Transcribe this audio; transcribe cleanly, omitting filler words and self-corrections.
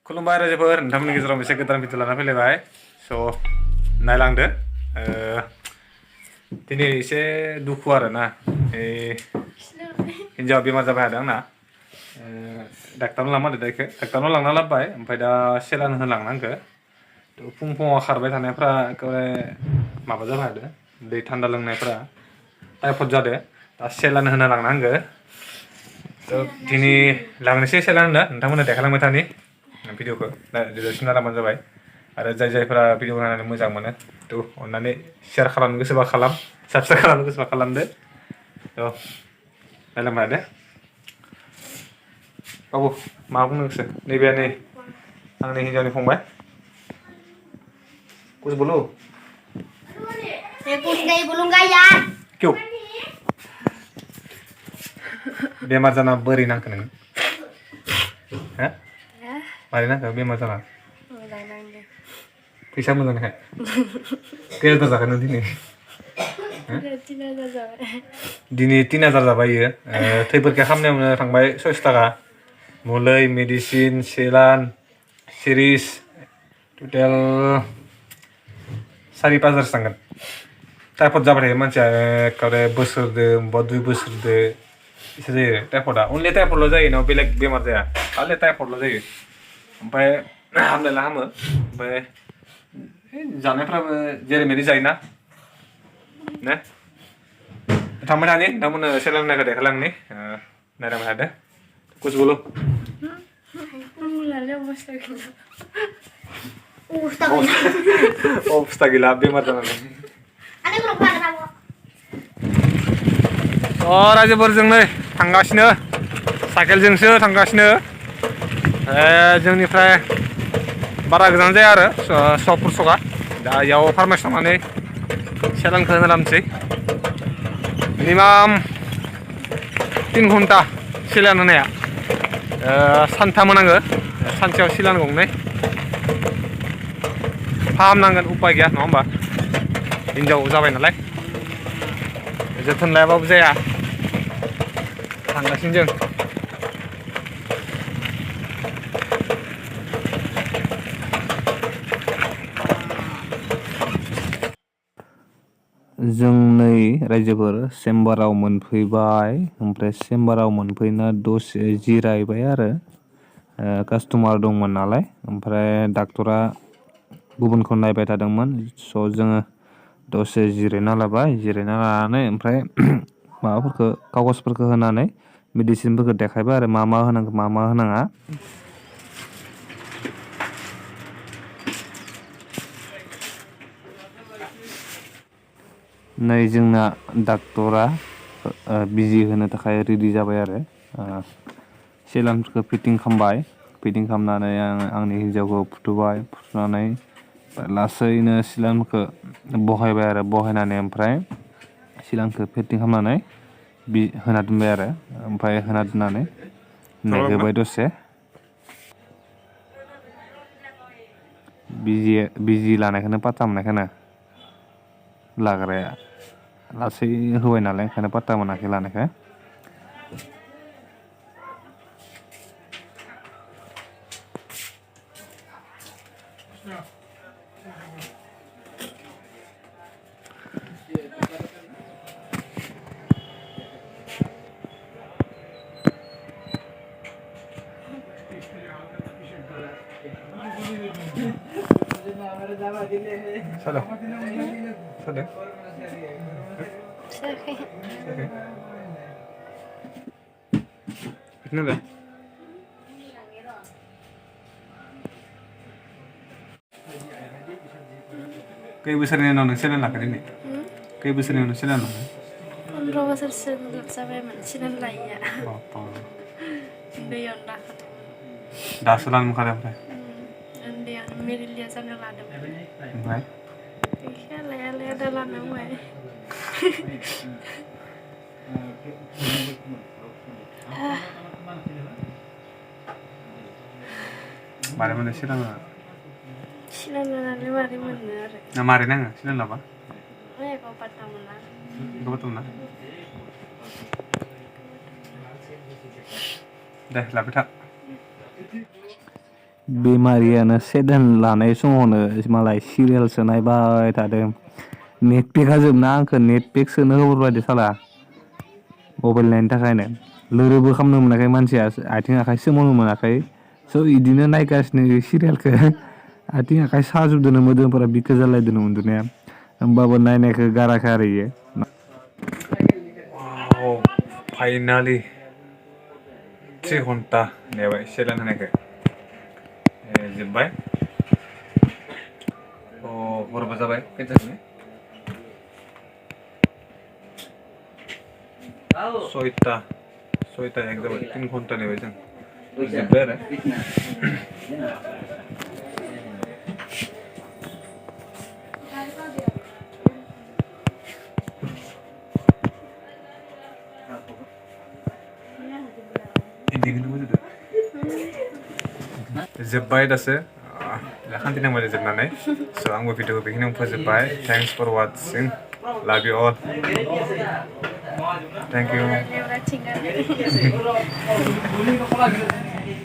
खुलुमबाय रायजोफोर नोंथांमोननि गेजेराव मोनसे गोदान भिडिअ लाना फैलायबाय स' नायलांदो दिनै एसे दुखु आरोना हिन्जावा बेमार जाबाय थादों आंना डाक्टारनाव लांनो नागिरदों बेखौ डाक्टारनाव लांना लाबोबाय ओमफ्राय दा सेलाइन होलांनांगौ फुं फुङाव खारबाय थानायफ्रा एकेबारे माबा जाबाय थादों दै थान्दा लोंनायफ्रा टाइफड जादों दा सेलाइन होना लांनांगौ दिनै लांनोसै सेलाइन होनो नोंथांमोना देखायलांबाय थानि भिडिअखौ दिउरेसन जालांबानो जाबाय आरो जायफोरा भिडिअ नायनानै मोजां मोनो थ' अननानै शेयार खालामनो गोसोबा खालाम साबस्क्राइब खालामनो गोसोबा खालामदो थ' नायलांबाय दे बाबु मा बुंनो गोसो नैबे नै आंनि हिन्जावनि फंबाय कुछ बोलो कुछ नहीं बोलूंगा यार क्यों बेमार जाना बोरै नांखो नोङो हो मारै नांखो बेमार जाना फैसा मोजांखाय खै हाजार जाखो नों दिनै दिनै 3000 जाबाय इयो थै परिखा खालामनायावनो थांबाय 600 थाखा मुलै मेडिसिन सेलाइन सिरिस टटेल 4-5 हाजारसो थांगोन टाइफड जाबाय थायो मानसिया एकेबारे बोसोरदो बा 2 बोसोरदो एसे जायो टाइफडा अनलि टाइफडल' जायो ना बेलेग बेमार जाया खालि टाइफडल' जायो ओमफ्राय हामनायला हामो ओमफ्राय जानायफ्राबो जेरैबायदि जायोना ने थांबाय थानि नोंथांमोननो सेलाइन होनायखौ देखायलांनि नायलांबाय थादो कुछ बोलो अबस्था गैला बेमार जानानै रायजोफोर जों नै थांगासिनो साइकेलजोंसो थांगासिनो जोंनिफ्राय बारा गोजान जाया आरो 100 सका दा इयाव फार्मासि थांनानै सेलाइनखौ होना लाबोनोसै मिनिमाम 3 घन्टा सेलाइन होनाया सानथाम होनांगो सानसेयाव सेलाइन गंनै फाहामनांगोन उपाय गैया नङा होमबा हिन्जाव जाबाय नालाय जोथोन लायाबाबो जाया थांगासिनो जों जों नै रायजोफोर चेम्बाराव मोनफैबाय ओमफ्राय चेम्बाराव मोनफैना दसे जिरायबाय आरो कास्टमार दंमोन नालाय ओमफ्राय डाक्टरा गुबुनखौ नायबाय थादोंमोन स' जोङो दसे जिरायना लाबाय जिरायना लानानै ओमफ्राय माबाफोरखौ कागजफोरखौ होनानै मेडिसिनफोरखौ देखायबाय आरो मा मा होनांगौ मा मा होनाङा नै जोंना डाक्टरा बिजि होनो थाखाय रेडि जाबाय आरो सेलाइनफोरखौ फिटिं खालामबाय फिटिं खालामनानै आंनि हिन्जावखौ फुथुबाय फुथुनानै लासैनो सेलाइनखौ बहायबाय आरो बहायनानै ओमफ्राय सेलाइनखौ फिटिं खालामनानै होना दोनबाय आरो ओमफ्राय होना दोननानै नेहोबाय दसे बिजि लानायखौनो पात्ता मोनाखैनो लाग्राया लासै होबाय नालाय ओंखायनो पात्ता मोनाखै लानायखौ Salah. Salah. Kenapa? Kaya bosannya nong selan lah kan ini? Kaya bosannya nong selan lah? 15 बोसोरसो जाबाय सेलाइन लायैया Bapak. उन्दैयावनो लाखादों दासो लानो ओंखारो ओमफ्राय उन्दैयावनो मेलेरिया जाना लादोंमोन ओमफ्राय गैखाया लाया लाया दा लानांबाय मारै मोनो सेलाइन लानानै मारै मोनो आरो ना मारै नाङो सेलाइन लाबा एखौ पात्ता मोना बेखौ बाथौ ना दे लाबाय था बेमारियानो 7 दान लानाय समावनो मालाय सिरियालसो नायबाय थादों नेट पेकआ जोबना आंखौ नेट पेक सोनो होहरबायदो साला मबाइल नायनो थाखायनो लोरोबो खालामनो मोनाखै मानसिया आथिं आखाइ सोमावनो मोनाखै स' इदिनो नायगासिनो सिरियालखौ आथिं आखाइ साजोबदोनो मोदोमफोरा बिखा जालायदोनो उन्दुनाया होमबाबो नायनायखौ गाराखै आरो इयो फाइनालि 3 घन्टा नेबाय सेलाइन होनायखौ जोब्बाय हरबो जाबाय खैथासोनि 6टा 1 जाबाय 3 घन्टा नेबाय जों जोब्बाय आरो जोब्बाय दासो खान्थि नांबाय जोबनानै स' आंबो भिडिअखौ बेखिनियावनो फोजोब्बाय thanks for watching love you all thank you Never tinggal.